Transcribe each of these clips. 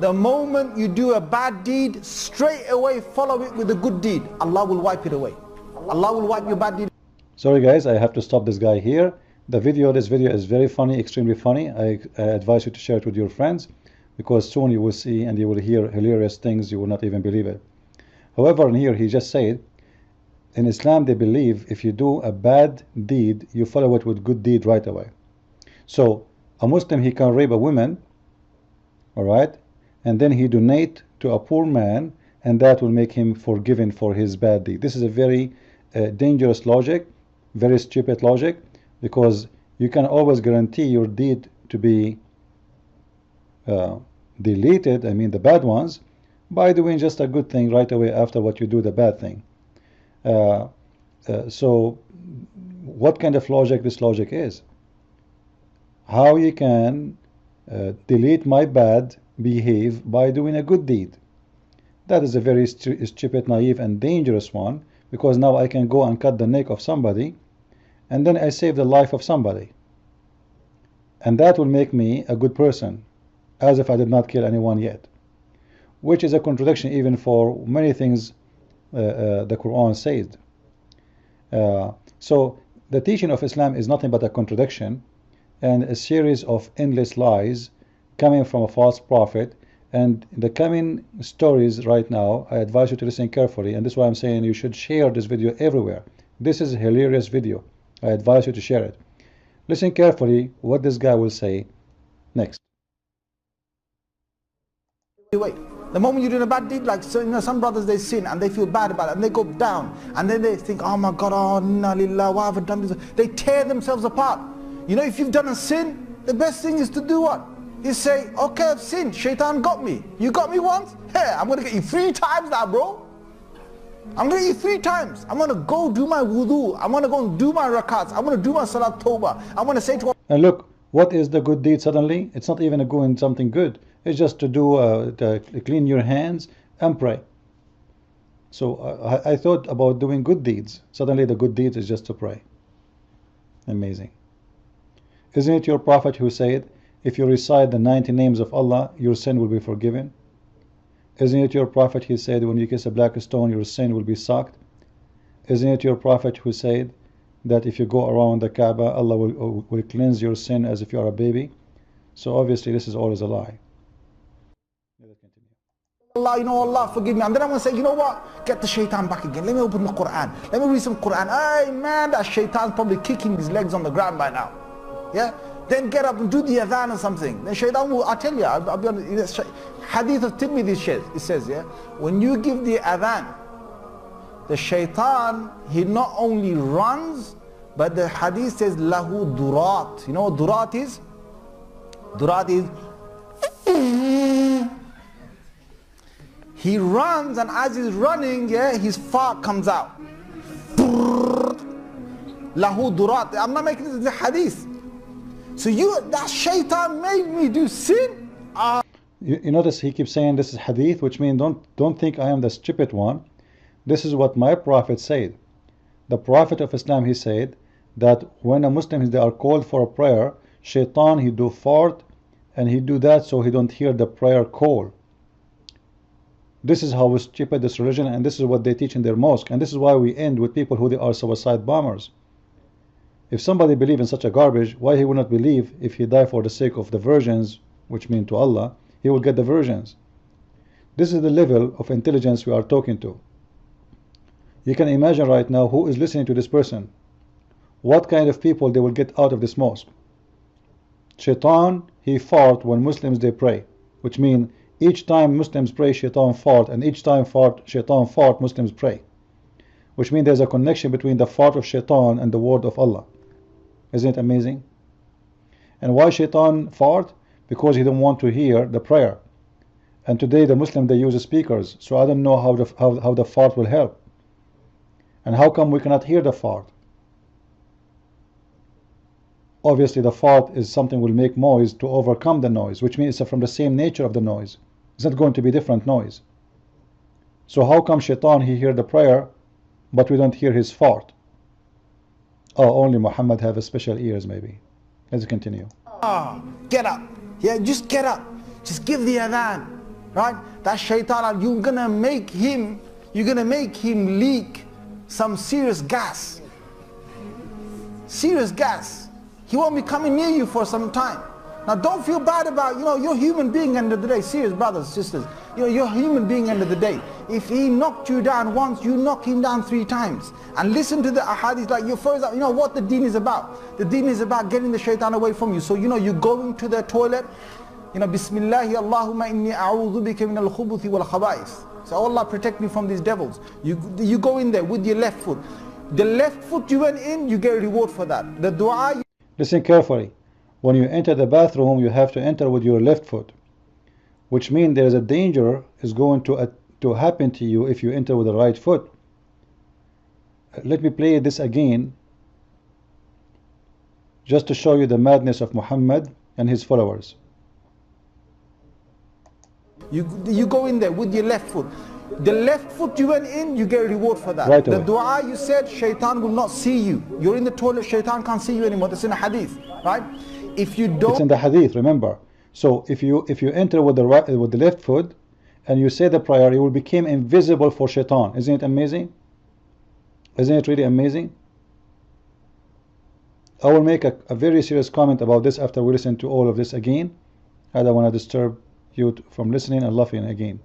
The moment you do a bad deed, straight away follow it with a good deed. Allah will wipe it away. Allah will wipe your bad deed. Sorry guys, I have to stop this guy here. This video is very funny, extremely funny. I advise you to share it with your friends, because soon you will see and you will hear hilarious things you will not even believe it. However, in here he just said, in Islam they believe if you do a bad deed, you follow it with good deed right away. So a Muslim, he can rape a woman, all right, and then he donate to a poor man, and that will make him forgiven for his bad deed. This is a very dangerous logic, very stupid logic, because you can always guarantee your deed to be deleted, I mean the bad ones, by doing just a good thing right away after what you do the bad thing. So what kind of logic this logic is? How you can delete my bad behave by doing a good deed? That is a very stupid, naive and dangerous one, because now I can go and cut the neck of somebody and then I save the life of somebody, and that will make me a good person, as if I did not kill anyone yet, which is a contradiction even for many things the Quran said. So the teaching of Islam is nothing but a contradiction and a series of endless lies coming from a false prophet. And the coming stories right now, I advise you to listen carefully, and this is why I'm saying you should share this video everywhere. This is a hilarious video. I advise you to share it. Listen carefully what this guy will say next. Wait, the moment you're doing a bad deed, like some brothers, they sin and they feel bad about it and they go down and then they think, oh my God, oh inna lillah, why have I done this? They tear themselves apart. You know, if you've done a sin, the best thing is to do what? You say, okay, I've sinned, shaitan got me. You got me once? Hey, I'm gonna get you 3 times now, bro. I'm gonna get you 3 times. I'm gonna go do my wudu. I'm gonna go and do my rakats. I'm gonna do my salat tawbah. I'm gonna say to Allah. And look, what is the good deed suddenly? It's not even doing something good. It's just to do to clean your hands and pray. So I thought about doing good deeds. Suddenly the good deed is just to pray. Amazing. Isn't it your prophet who said, if you recite the 90 names of Allah, your sin will be forgiven? Isn't it your prophet who said, when you kiss a black stone, your sin will be socked? Isn't it your prophet who said that if you go around the Kaaba, Allah will cleanse your sin as if you are a baby? So obviously this is always a lie. Allah, you know, Allah forgive me. And then I'm going to say, you know what? Get the shaitan back again. Let me open the Quran. Let me read some Quran. Hey man, that shaitan's probably kicking his legs on the ground by now. Yeah? Then get up and do the adhan or something. Then shaitan will, I tell you, I'll be honest, Hadith of Tirmidhi, it says, yeah, when you give the adhan, the shaitan, he not only runs, but the hadith says, lahu durat. You know what durat is? Durat is, he runs, and as he's running, yeah, his fart comes out. Lahu durat. I'm not making this in the hadith. So that shaitan made me do sin. You notice he keeps saying this is hadith, which means don't think I am the stupid one. This is what my prophet said. The prophet of Islam, he said that when a Muslim, they are called for a prayer, shaitan, he do fart, and he do that so he don't hear the prayer call. This is how stupid this religion, and this is what they teach in their mosque, and this is why we end with people who they are suicide bombers. If somebody believes in such a garbage, why he would not believe if he die for the sake of the virgins, which mean to Allah, he will get the virgins. This is the level of intelligence we are talking to. You can imagine right now who is listening to this person, what kind of people they will get out of this mosque. Shaitan, he fart when Muslims they pray, which means each time Muslims pray, shaitan fart, and each time shaitan fart, Muslims pray, which means there's a connection between the fart of shaitan and the word of Allah. Isn't it amazing? And why shaitan fart? Because he don't want to hear the prayer. And today the Muslim, they use speakers, so I don't know how the fart will help. And how come we cannot hear the fart? Obviously the fart is something will make noise to overcome the noise, which means it's from the same nature of the noise. It's not going to be different noise. So how come shaitan, he hear the prayer, but we don't hear his fart? Oh, only Muhammad have a special ears maybe. Let's continue. Get up. Yeah, just get up. Just give the adhan. right? That shaitan, you're gonna make him leak some serious gas. Serious gas. He won't be coming near you for some time. Now don't feel bad about, you're a human being end of the day. Serious brothers, sisters. You're a human being end of the day. If he knocked you down once, you knock him down 3 times. And listen to the ahadith, like you first, what the deen is about. The deen is about getting the shaitan away from you. So you're going to the toilet, Bismillahi Allahumma inni a'udhu bika min al-khubuthi wal khaba'ith. So Allah protect me from these devils. You go in there with your left foot. The left foot you went in, you get a reward for that. The dua. Listen carefully. When you enter the bathroom, you have to enter with your left foot, which means there is a danger is going to happen to you if you enter with the right foot. Let me play this again, just to show you the madness of Muhammad and his followers. You go in there with your left foot. The left foot you went in, you get a reward for that. Right the away. dua you said, shaitan will not see you. You're in the toilet, shaitan can't see you anymore. That's in a hadith, right? If you don't, it's in the hadith, remember. So if you enter with the left foot and you say the prayer, you will become invisible for shaitan. Isn't it amazing? Isn't it really amazing? I will make a very serious comment about this after we listen to all of this again. I don't want to disturb you from listening and laughing again.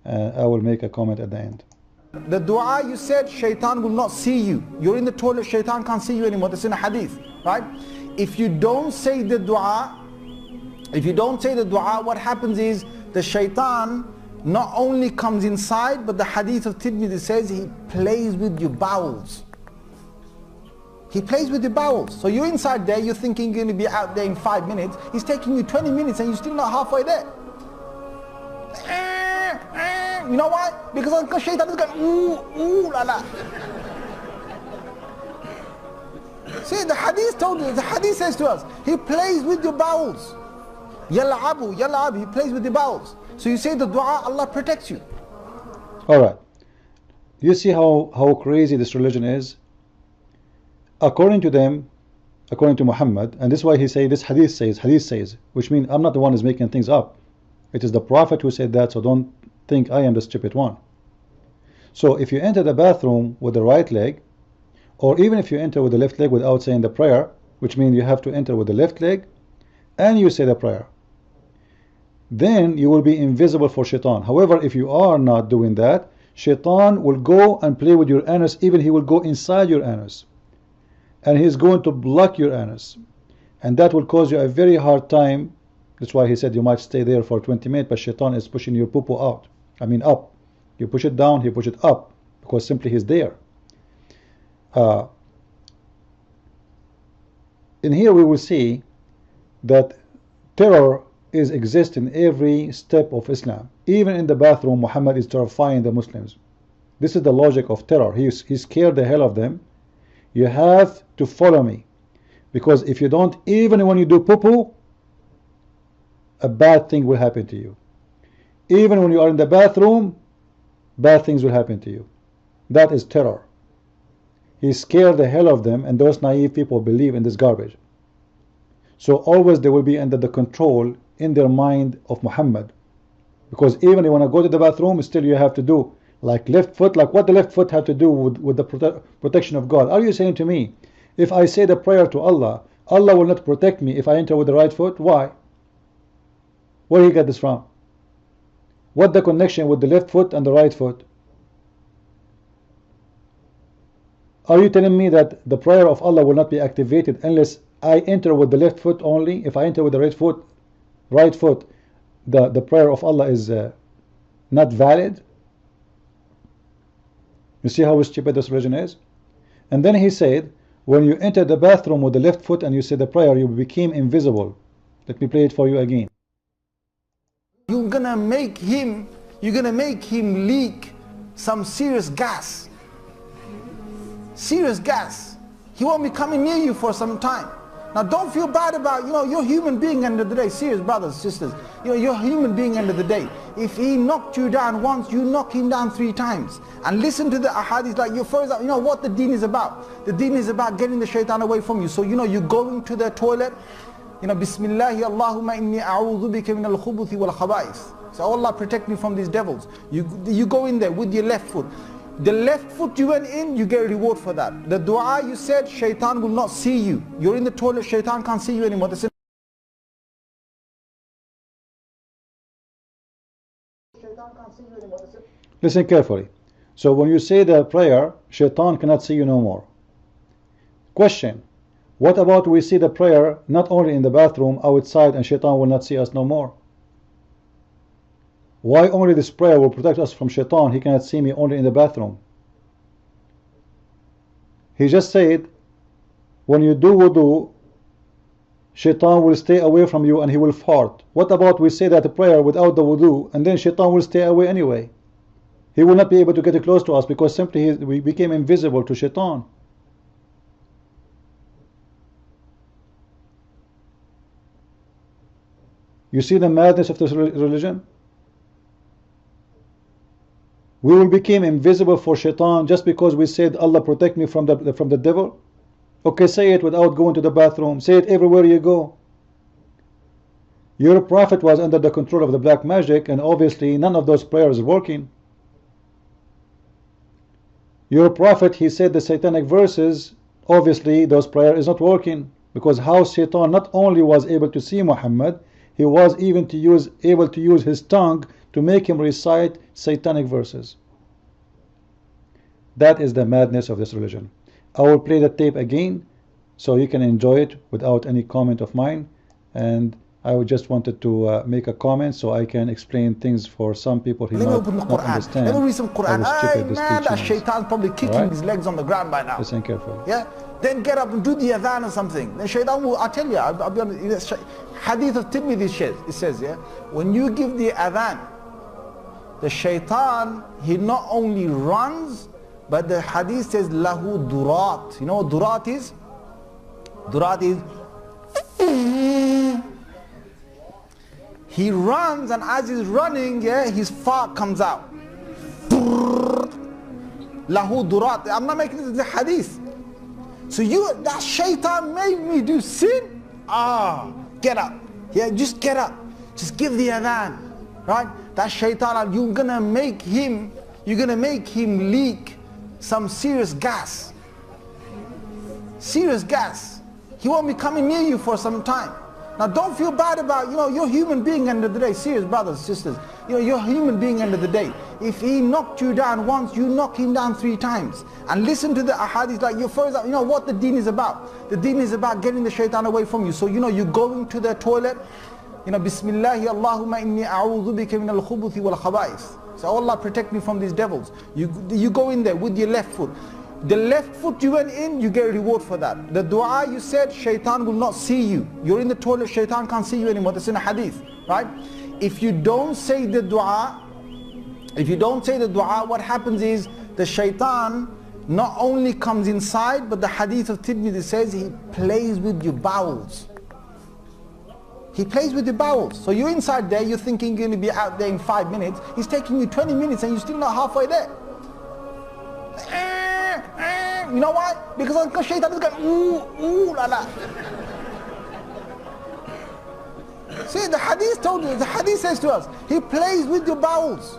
I will make a comment at the end. The dua you said, shaitan will not see you. You're in the toilet, shaitan can't see you anymore. That's in a hadith, right? If you don't say the dua, what happens is the shaitan not only comes inside, but the hadith of Tirmidhi says he plays with your bowels. He plays with your bowels. So you're inside there, you're thinking you're going to be out there in 5 minutes. He's taking you 20 minutes and you're still not halfway there. You know why? Because shaitan is going, ooh, la la. See, the hadith told you, the hadith says to us, he plays with your bowels. Yal'abu, he plays with your bowels. So you say the dua, Allah protects you. Alright. You see how crazy this religion is? According to them, according to Muhammad, and this is why he say this hadith says, which means I'm not the one who's making things up. It is the Prophet who said that, so don't think I am the stupid one. So if you enter the bathroom with the right leg, or even if you enter with the left leg without saying the prayer, which means you have to enter with the left leg and you say the prayer, then you will be invisible for shaitan. However, if you are not doing that, shaitan will go and play with your anus. Even he will go inside your anus and he's going to block your anus, and that will cause you a very hard time. That's why he said you might stay there for 20 minutes, but shaitan is pushing your poo-poo out. I mean up. You push it down, he push it up, because simply he's there. In here we will see that terror exists in every step of Islam. Even in the bathroom, Muhammad is terrifying the Muslims. This is the logic of terror. He scared the hell of them. You have to follow me, because if you don't, even when you do poo-poo, a bad thing will happen to you. Even when you are in the bathroom, bad things will happen to you. That is terror. He scared the hell of them, and those naive people believe in this garbage. So always they will be under the control in their mind of Muhammad, because even if you want to go to the bathroom, still you have to do like left foot, like what the left foot have to do with the protection of God. Are you saying to me, if I say the prayer to Allah, Allah will not protect me if I enter with the right foot? Why? Where did he get this from? What the connection with the left foot and the right foot? Are you telling me that the prayer of Allah will not be activated unless I enter with the left foot only? If I enter with the right foot, the prayer of Allah is not valid? You see how stupid this religion is? And then he said, when you enter the bathroom with the left foot and you say the prayer, you became invisible. Let me play it for you again. You're gonna make him leak some serious gas. Serious gas. He won't be coming near you for some time. Now don't feel bad about, you're a human being end of the day. Serious brothers, sisters. You're a human being end of the day. If he knocked you down once, you knock him down 3 times. And listen to the ahadith, like you first, what the deen is about. The deen is about getting the shaitan away from you. So you're going to the toilet, Bismillahi Allahumma inni a'udhu bika min al-khubuthi wal khaba'ith. So Allah protect me from these devils. You go in there with your left foot. The left foot you went in, you get a reward for that. The dua you said, shaitan will not see you. You're in the toilet, shaitan can't see you anymore. Listen carefully. So when you say the prayer, shaitan cannot see you no more. Question: what about we see the prayer not only in the bathroom, outside, and shaitan will not see us no more? Why only this prayer will protect us from shaitan? He cannot see me only in the bathroom. He just said, when you do wudu, shaitan will stay away from you and he will fart. What about we say that the prayer without the wudu, and then shaitan will stay away anyway? He will not be able to get close to us because simply we became invisible to shaitan. You see the madness of this religion? We will become invisible for shaitan just because we said, Allah protect me from the devil. Okay, say it without going to the bathroom. Say it everywhere you go. Your prophet was under the control of the black magic, and obviously none of those prayers are working. Your prophet, he said the satanic verses, obviously those prayers is not working, because how shaitan not only was able to see Muhammad, he was even able to use his tongue to make him recite satanic verses. That is the madness of this religion. I will play the tape again so you can enjoy it without any comment of mine, and I just wanted to make a comment so I can explain things for some people who not understand. Let me read some Quran. That shaitan's probably kicking his legs on the ground by now. Listen carefully. Yeah? Then get up and do the adhan or something. Then shaitan will, I tell you, I'll be honest, Hadith of Tirmidhi, it says, yeah, when you give the adhan, the shaitan, he not only runs, but the hadith says, lahu durat. You know what durat is? Durat is, he runs, and as he's running, yeah, his fart comes out. Lahu durat. I'm not making this a hadith. So that shaitan made me do sin. Get up. Yeah, just get up. Just give the adhan. Right? That shaitan, you're gonna make him leak some serious gas. Serious gas. He won't be coming near you for some time. Now don't feel bad about, you're a human being end of the day. Serious brothers, sisters. You're a human being end of the day. If he knocked you down once, you knock him down 3 times. And listen to the ahadith, like what the deen is about. The deen is about getting the shaitan away from you. So you're going to the toilet, Bismillahi Allahumma inni a'udhu bika min al-khubuthi wal khaba'ith. So Allah protect me from these devils. You go in there with your left foot. The left foot you went in, you get a reward for that. The dua you said, shaitan will not see you. You're in the toilet, shaitan can't see you anymore. That's in a hadith, right? If you don't say the dua, what happens is the shaitan not only comes inside, but the hadith of Tirmidhi says he plays with your bowels. He plays with your bowels. So you're inside there, you're thinking you're going to be out there in 5 minutes. He's taking you 20 minutes and you're still not halfway there. You know why? Because shaitan is going ooh like that. See, the hadith told you, the hadith says to us, he plays with your bowels.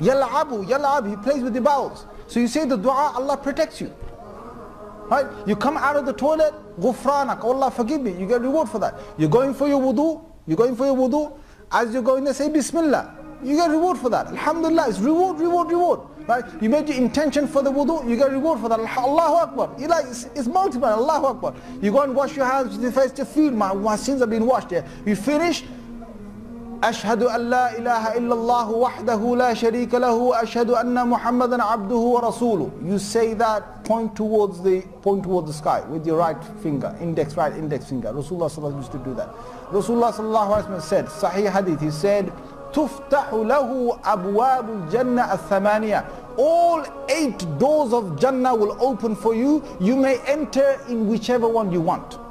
Yal'abu, he plays with your bowels. So you say the dua, Allah protects you. Right? You come out of the toilet, ghufranak, Allah forgive me, you get reward for that. You're going for your wudu, as you're going there, say Bismillah, you get reward for that. Alhamdulillah, it's reward. Right? You made your intention for the wudu, you get reward for that. Allahu Akbar. It's multiplied, Allahu Akbar. You go and wash your hands with the face to feel my sins have been washed there. You finish, Ashhadu an la ilaha illallah wahdahu la sharika lahu, ashhadu anna Muhammadan abduhu wa rasuluh. You say that, point towards the sky with your right finger, right index finger. Rasulullah sallallahu alaihi wasallam used to do that. Rasulullah sallallahu alaihi wasallam said, Sahih hadith, he said, تُفْتَحُ لَهُ أَبْوَابُ الْجَنَّةِ الثَّمَانِيَةِ. All 8 doors of Jannah will open for you. You may enter in whichever one you want.